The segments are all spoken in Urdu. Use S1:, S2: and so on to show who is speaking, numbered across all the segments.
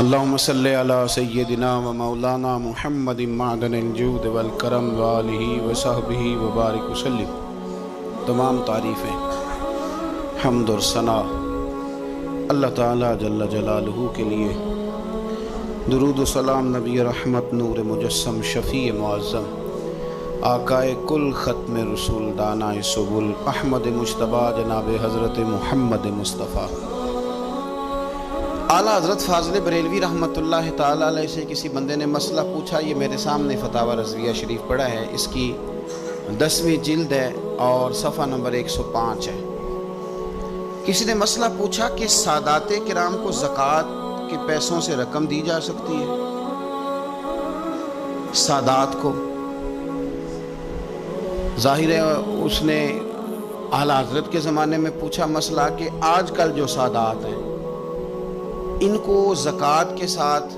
S1: اللهم صل على سيدنا ومولانا محمد معدن الجود والکرم وآلہ وصحبہ وبارک وسلم۔ تمام تعریفیں حمد اور ثنا اللہ تعالیٰ جل جلالہ کے لیے، درود و سلام نبی رحمت نور مجسم شفیع معظم آقائے کل ختم رسول دانائے سبل احمد مجتبیٰ جناب حضرت محمد مصطفیٰ۔ اعلیٰ حضرت فاضل بریلوی رحمۃ اللہ تعالیٰ علیہ سے کسی بندے نے مسئلہ پوچھا۔ یہ میرے سامنے فتاوی رضویہ شریف پڑھا ہے، اس کی 10ویں جلد ہے اور صفحہ نمبر 105 ہے۔ کسی نے مسئلہ پوچھا کہ سادات کرام کو زکوٰۃ کے پیسوں سے رقم دی جا سکتی ہے؟ سادات کو ظاہر ہے اس نے اعلیٰ حضرت کے زمانے میں پوچھا مسئلہ کہ آج کل جو سادات ہیں ان کو زکوٰۃ کے ساتھ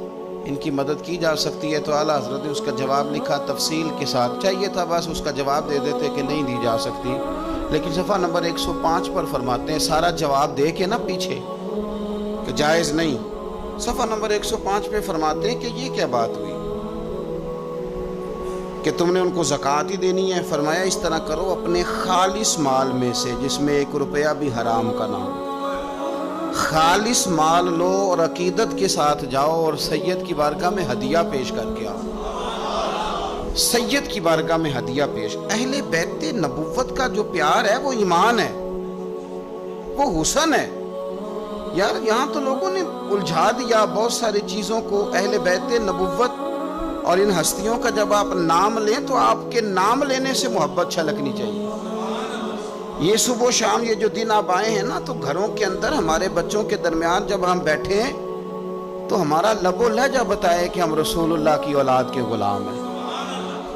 S1: ان کی مدد کی جا سکتی ہے؟ تو اعلیٰ حضرت نے اس کا جواب لکھا تفصیل کے ساتھ، چاہیے تھا بس اس کا جواب دے دیتے کہ نہیں دی جا سکتی، لیکن صفحہ نمبر 105 پر فرماتے ہیں سارا جواب دے کے نا پیچھے کہ جائز نہیں، صفحہ نمبر 105 پہ فرماتے ہیں کہ یہ کیا بات ہوئی کہ تم نے ان کو زکوٰۃ ہی دینی ہے؟ فرمایا اس طرح کرو، اپنے خالص مال میں سے جس میں 1 روپیہ بھی حرام کا نہ ہو، خالص مال لو اور عقیدت کے ساتھ جاؤ اور سید کی بارگاہ میں ہدیہ پیش کر کے آؤ۔ سید کی بارگاہ میں ہدیہ پیش، اہل بیت نبوت کا جو پیار ہے وہ ایمان ہے، وہ حسن ہے۔ یار یہاں تو لوگوں نے الجھا دیا بہت ساری چیزوں کو۔ اہل بیت نبوت اور ان ہستیوں کا جب آپ نام لیں تو آپ کے نام لینے سے محبت چھلکنی چاہیے۔ یہ صبح و شام یہ جو دن آپ آئے ہیں نا، تو گھروں کے اندر ہمارے بچوں کے درمیان جب ہم بیٹھے ہیں تو ہمارا لب و لہجہ بتائے کہ ہم رسول اللہ کی اولاد کے غلام ہیں،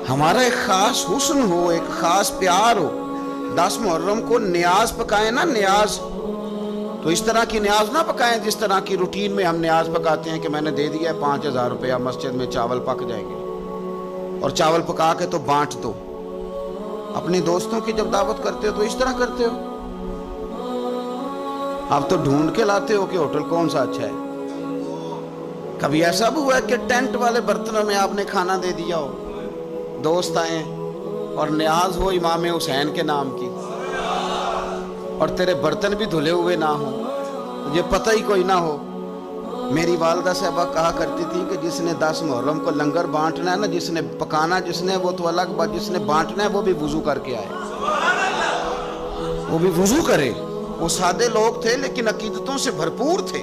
S1: ہمارا ایک خاص حسن ہو، ایک خاص پیار ہو۔ 10 محرم کو نیاز پکائیں نا، نیاز، تو اس طرح کی نیاز نہ پکائیں جس طرح کی روٹین میں ہم نیاز پکاتے ہیں کہ میں نے دے دیا ہے 5000 روپیہ، مسجد میں چاول پک جائیں گے، اور چاول پکا کے تو بانٹ دو۔ اپنی دوستوں کی جب دعوت کرتے ہو تو اس طرح کرتے ہو؟ آپ تو ڈھونڈ کے لاتے ہو کہ ہوٹل کون سا اچھا ہے۔ کبھی ایسا بھی ہوا ہے کہ ٹینٹ والے برتنوں میں آپ نے کھانا دے دیا ہو، دوست آئیں اور نیاز ہو امام حسین کے نام کی اور تیرے برتن بھی دھلے ہوئے نہ ہوں، تجھے پتہ ہی کوئی نہ ہو؟ میری والدہ صاحبہ کہا کرتی تھی کہ جس نے 10 محرم کو لنگر بانٹنا ہے نا، جس نے پکانا جس نے وہ تو الگ بات، جس نے بانٹنا ہے وہ بھی وضو کر کے آئے، وہ بھی وضو کرے۔ وہ سادے لوگ تھے لیکن عقیدتوں سے بھرپور تھے۔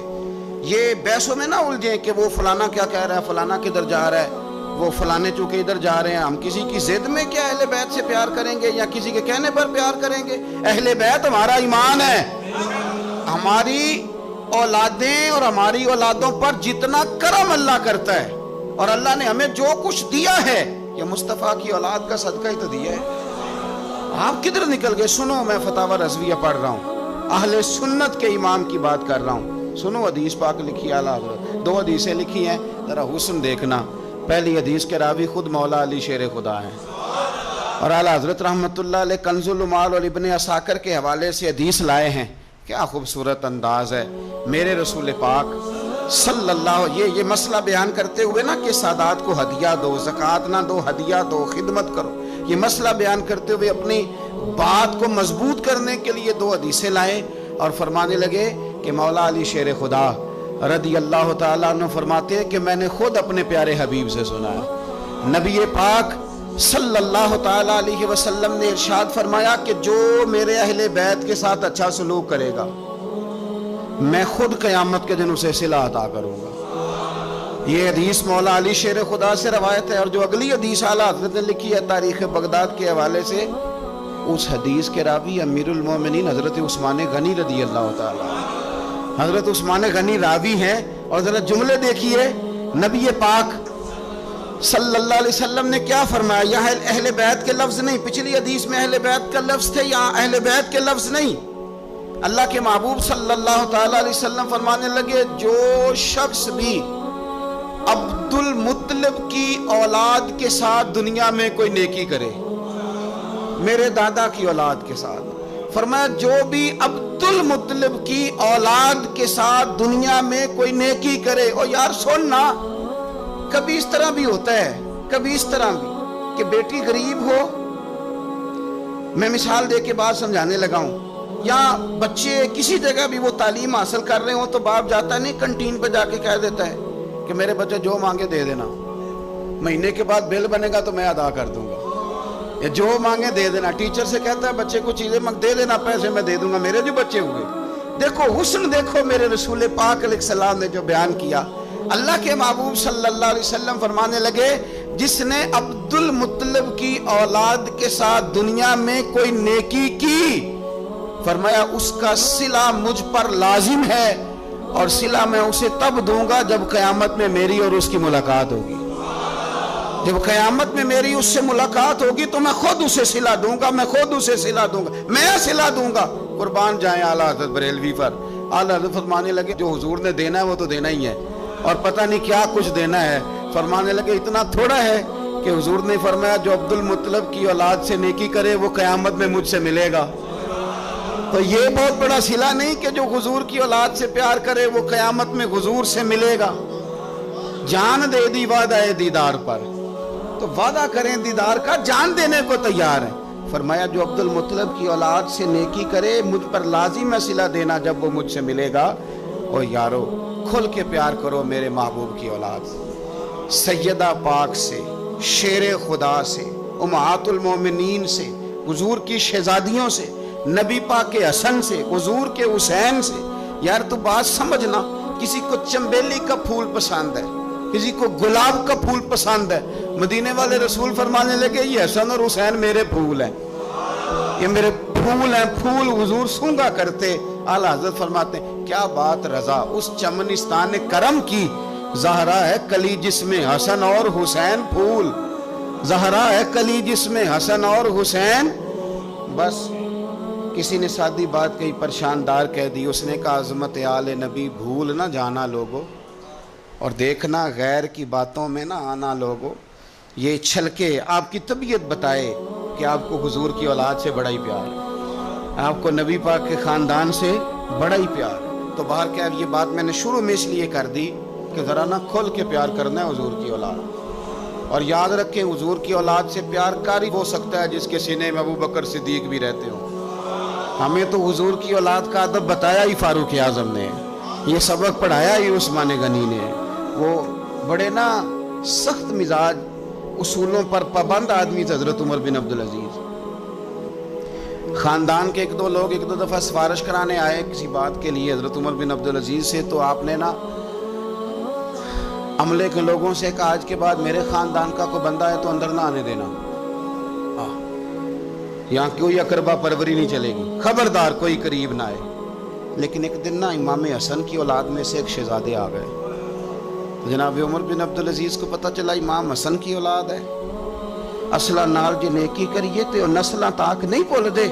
S1: یہ بحثوں میں نہ الجھیں کہ وہ فلانا کیا کہہ رہا ہے، فلانا کدھر جا رہا ہے، وہ فلانے چونکہ ادھر جا رہے ہیں۔ ہم کسی کی ضد میں کیا اہل بیت سے پیار کریں گے یا کسی کے کہنے پر پیار کریں گے؟ اہل بیت ہمارا ایمان ہے۔ ہماری اولادیں اور ہماری اولادوں پر جتنا کرم اللہ کرتا ہے، اور اللہ نے ہمیں جو کچھ دیا ہے یہ مصطفیٰ کی اولاد کا صدقہ ہی تو دیا ہے۔ آپ کدھر نکل گئے؟ سنو، میں فتاوی رضویہ پڑھ رہا ہوں، اہل سنت کے امام کی بات کر رہا ہوں۔ سنو، حدیث پاک لکھی ہے اعلیٰ حضرت، 2 حدیثیں لکھی ہیں، ذرا حسن دیکھنا۔ پہلی حدیث کے راوی خود مولا علی شیر خدا ہیں، اور اعلیٰ حضرت رحمت اللہ علیہ کنز المال اور ابن عساکر کے حوالے سے حدیث لائے ہیں۔ کیا خوبصورت انداز ہے میرے رسول پاک صلی اللہ، یہ مسئلہ بیان کرتے ہوئے نا کہ سادات کو ہدیہ دو، زکوٰۃ نہ دو، ہدیہ دو، خدمت کرو، یہ مسئلہ بیان کرتے ہوئے اپنی بات کو مضبوط کرنے کے لیے 2 حدیثیں لائے اور فرمانے لگے کہ مولا علی شیر خدا رضی اللہ تعالیٰ عنہ فرماتے ہیں کہ میں نے خود اپنے پیارے حبیب سے سنا ہے، نبی پاک صلی اللہ تعالیٰ علیہ وسلم نے ارشاد فرمایا کہ جو میرے اہل بیت کے ساتھ اچھا سلوک کرے گا میں خود قیامت کے دن اسے صلہ عطا کروں گا۔ یہ حدیث مولا علی شیر خدا سے روایت ہے، اور جو اگلی حدیث اعلیٰ حضرت نے لکھی ہے تاریخ بغداد کے حوالے سے، اس حدیث کے راوی امیر المومنین حضرت عثمان غنی رضی اللہ تعالیٰ، حضرت عثمان غنی راوی ہیں۔ اور ذرا جملے دیکھیے، نبی پاک صلی اللہ علیہ وسلم نے کیا فرمایا؟ یہاں اہل بیت کے لفظ نہیں، پچھلی حدیث میں اہل بیت کا لفظ تھے، یہاں اہل بیت کے لفظ نہیں۔ اللہ کے محبوب صلی اللہ تعالیٰ علیہ وسلم فرمانے لگے جو شخص بھی عبد المطلب کی اولاد کے ساتھ دنیا میں کوئی نیکی کرے، میرے دادا کی اولاد کے ساتھ، فرمایا جو بھی عبد المطلب کی اولاد کے ساتھ دنیا میں کوئی نیکی کرے. اور یار سننا، کبھی اس طرح بھی ہوتا ہے، کبھی اس طرح بھی کہ بیٹی غریب ہو، میں مثال دے کے بات سمجھانے لگا ہوں، یا بچے کسی جگہ بھی وہ تعلیم حاصل کر رہے ہوں تو باپ جاتا نہیں کنٹین پہ جا کے کہہ دیتا ہے کہ میرے بچے جو مانگے دے دینا، مہینے کے بعد بل بنے گا تو میں ادا کر دوں گا، یا جو مانگے دے دینا. ٹیچر سے کہتا ہے بچے کو چیزیں دے دینا، پیسے میں دے دوں گا، میرے جو بچے ہوئے. دیکھو حسن، دیکھو میرے رسول پاک علیہ السلام نے جو بیان کیا. اللہ کے محبوب صلی اللہ علیہ وسلم فرمانے لگے جس نے عبد المطلب کی اولاد کے ساتھ دنیا میں کوئی نیکی کی، فرمایا اس کا صلہ مجھ پر لازم ہے، اور صلہ میں اسے تب دوں گا جب قیامت میں میری اور اس کی ملاقات ہوگی. جب قیامت میں میری اس سے ملاقات ہوگی تو میں خود اسے صلہ دوں گا، میں خود اسے صلہ دوں گا، میں صلہ دوں گا. قربان جائیں اعلیٰ حضرت بریلوی پر. اعلیٰ حضرت فرمانے لگے جو حضور نے دینا ہے وہ تو دینا ہی ہے، اور پتہ نہیں کیا کچھ دینا ہے. فرمانے لگے اتنا تھوڑا ہے کہ حضور نے فرمایا جو عبد المطلب کی اولاد سے نیکی کرے وہ قیامت میں مجھ سے ملے گا. تو یہ بہت بڑا صلہ نہیں کہ جو حضور کی اولاد سے پیار کرے وہ قیامت میں حضور سے ملے گا. جان دے دی وعدہ دیدار پر، تو وعدہ کریں دیدار کا، جان دینے کو تیار ہے. فرمایا جو عبد المطلب کی اولاد سے نیکی کرے مجھ پر لازم ہے صلہ دینا جب وہ مجھ سے ملے گا. اور یارو کھل کے پیار کرو میرے محبوب کی اولاد سے، سیدہ پاک سے، شیر خدا سے، امہات المومنین سے، حضور کی شہزادیوں سے، نبی پاک کے حسن سے، حضور کے حسین سے. یار تو بات سمجھنا، کسی کو چنبیلی کا پھول پسند ہے، کسی کو گلاب کا پھول پسند ہے. مدینے والے رسول فرمانے لگے یہ حسن اور حسین میرے پھول ہیں، یہ میرے پھول ہیں، پھول حضور سونگا کرتے. اعلیٰ حضرت فرماتے ہیں کیا بات رضا اس چمنستان کرم کی، زہرا ہے کلی جس میں حسن اور حسین پھول، زہرا ہے کلی جس میں حسن اور حسین. بس کسی نے سادی بات کہی، پریشاندار کہہ دی. اس نے کہا عظمت آل نبی بھول نہ جانا لوگو، اور دیکھنا غیر کی باتوں میں نہ آنا لوگو. یہ چھلکے آپ کی طبیعت بتائے کہ آپ کو حضور کی اولاد سے بڑا ہی پیار ہے، آپ کو نبی پاک کے خاندان سے بڑا ہی پیار ہے. تو باہر کیا یہ بات میں نے شروع میں اس لیے کر دی کہ ذرا نہ کھل کے پیار کرنا ہے حضور کی اولاد. اور یاد رکھیں حضور کی اولاد سے پیار کاری ہو سکتا ہے جس کے سینے میں ابو بکر صدیق بھی رہتے ہوں. ہمیں تو حضور کی اولاد کا ادب بتایا ہی فاروق اعظم نے، یہ سبق پڑھایا ہی عثمان غنی نے. وہ بڑے نا سخت مزاج، اصولوں پر پابند آدمی تھے حضرت عمر بن عبدالعزیز. خاندان کے ایک دو لوگ ایک دو دفعہ سفارش کرانے آئے کسی بات کے لیے حضرت عمر بن عبدالعزیز سے، تو آپ نے نا عملے کے لوگوں سے کہا آج کے بعد میرے خاندان کا کوئی بندہ ہے تو اندر نہ آنے دینا، یہاں کوئی اقربا پروری نہیں چلے گی، خبردار کوئی قریب نہ آئے. لیکن ایک دن نا امام حسن کی اولاد میں سے ایک شہزادے آ گئے. جناب عمر بن عبدالعزیز کو پتہ چلا امام حسن کی اولاد ہے، اصلہ نال جی نیکی کریے تو نسلہ تاک نہیں بھول دے.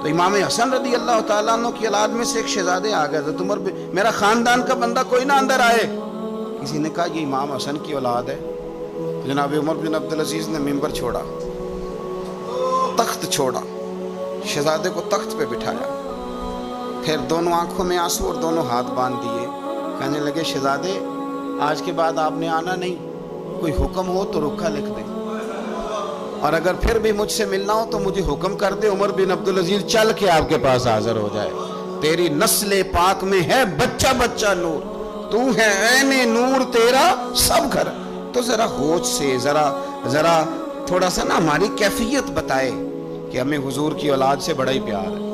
S1: تو امام حسن رضی اللہ تعالیٰ عنہ کی اولاد میں سے ایک شہزادے آ گئے. حضرت عمر میرا خاندان کا بندہ کوئی نہ اندر آئے. کسی نے کہا یہ امام حسن کی اولاد ہے. جناب عمر بن عبدالعزیز نے ممبر چھوڑا، تخت چھوڑا، شہزادے کو تخت پہ بٹھایا، پھر دونوں آنکھوں میں آنسو اور دونوں ہاتھ باندھ دیے. کہنے لگے شہزادے آج کے بعد آپ نے آنا نہیں، کوئی حکم ہو تو رکھا لکھ دیں، اور اگر پھر بھی مجھ سے ملنا ہو تو مجھے حکم کر دے، عمر بن عبدالعزیز چل کے آپ کے پاس حاضر ہو جائے. تیری نسل پاک میں ہے بچہ بچہ نور، تو ہے عین نور تیرا سب گھر. تو ذرا ہوش سے ذرا تھوڑا سا نا ہماری کیفیت بتائے کہ ہمیں حضور کی اولاد سے بڑا ہی پیار ہے.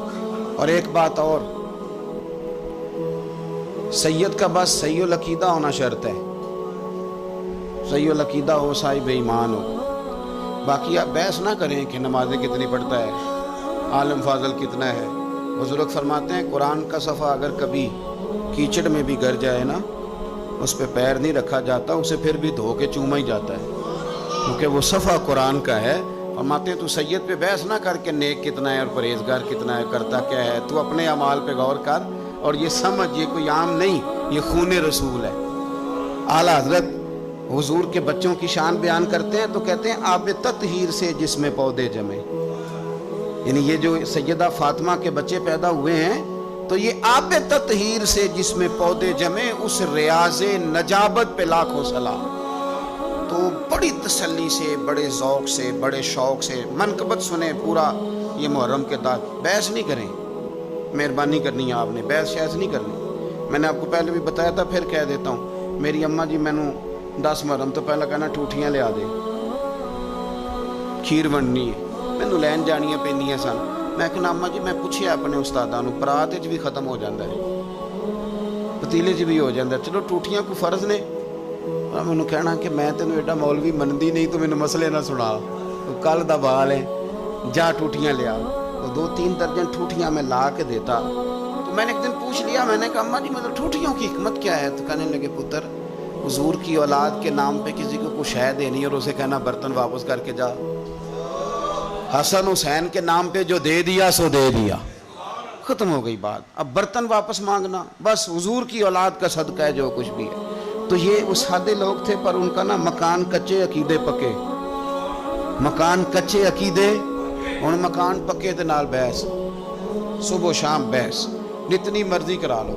S1: اور ایک بات اور، سید کا بس صحیح العقیدہ ہونا شرط ہے، صحیح العقیدہ ہو، صاحب ایمان ہو. باقی آپ بحث نہ کریں کہ نمازیں کتنی پڑھتا ہے، عالم فاضل کتنا ہے. بزرگ فرماتے ہیں قرآن کا صفحہ اگر کبھی کیچڑ میں بھی گر جائے نا، اس پہ پیر نہیں رکھا جاتا، اسے پھر بھی دھو کے چوما ہی جاتا ہے، کیونکہ وہ صفحہ قرآن کا ہے. فرماتے ہیں تو سید پہ بحث نہ کر کے نیک کتنا ہے اور پرہیزگار کتنا ہے، کرتا کیا ہے، تو اپنے اعمال پہ غور کر اور یہ سمجھ یہ کوئی عام نہیں، یہ خون رسول ہے. اعلیٰ حضرت حضور کے بچوں کی شان بیان کرتے ہیں تو کہتے ہیں آب تطہیر سے جس میں پودے جمے. یعنی یہ جو سیدہ فاطمہ کے بچے پیدا ہوئے ہیں تو یہ آب تطہیر سے جس میں پودے جمے اس ریاض نجابت پہ لاکھوں سلام. تو بڑی تسلی سے، بڑے ذوق سے، بڑے شوق سے منقبت سنیں پورا یہ محرم کے داغ. بحث نہیں کریں، مہربانی کرنی ہے آپ نے، بحث شہث نہیں کرنی. میں نے آپ کو پہلے بھی بتایا تھا، پھر کہہ دیتا ہوں. میری اماں جی مینوں 10 محرم تو پہلا کہنا ٹوٹیاں لیا دے، کھیر ونڈنی ہے. مینوں لین جانیاں پیندیاں سن. میں کہنا اماں جی میں پوچھیا اپنے استاداں نوں، پرات وچ بھی ختم ہو جاندا ہے، پتیلے 'چ بھی ہو جاندا ہے، چلو ٹوٹیاں کو فرض نے. مینوں کہنا کہ میں تینوں ایڈا مولوی مندی نہیں تو مینوں مسئلے نہ سنا، کل دا بال ہے، جا ٹوٹیاں لیا. تو 2-3 درجن ٹوٹیاں میں لا کے دیتا. تو میں نے ایک دن پوچھ لیا، میں نے کہا اماں جی مطلب ٹوٹیوں کی حکمت کیا ہے؟ تو کہنے لگے پتر، حضور کی اولاد کے نام پہ کسی کو کچھ شے دینی اور اسے کہنا برتن واپس کر کے جا. حسن حسین کے نام پہ جو دے دیا سو دے دیا، ختم ہو گئی بات. اب برتن واپس مانگنا بس حضور کی اولاد کا صدقہ ہے جو کچھ بھی ہے. تو یہ وہ سادے لوگ تھے، پر ان کا نا مکان کچے عقیدے پکے، مکان کچے عقیدے. ہن مکان پکے دے نال بحث، صبح و شام بحث، جتنی مرضی کرا لو.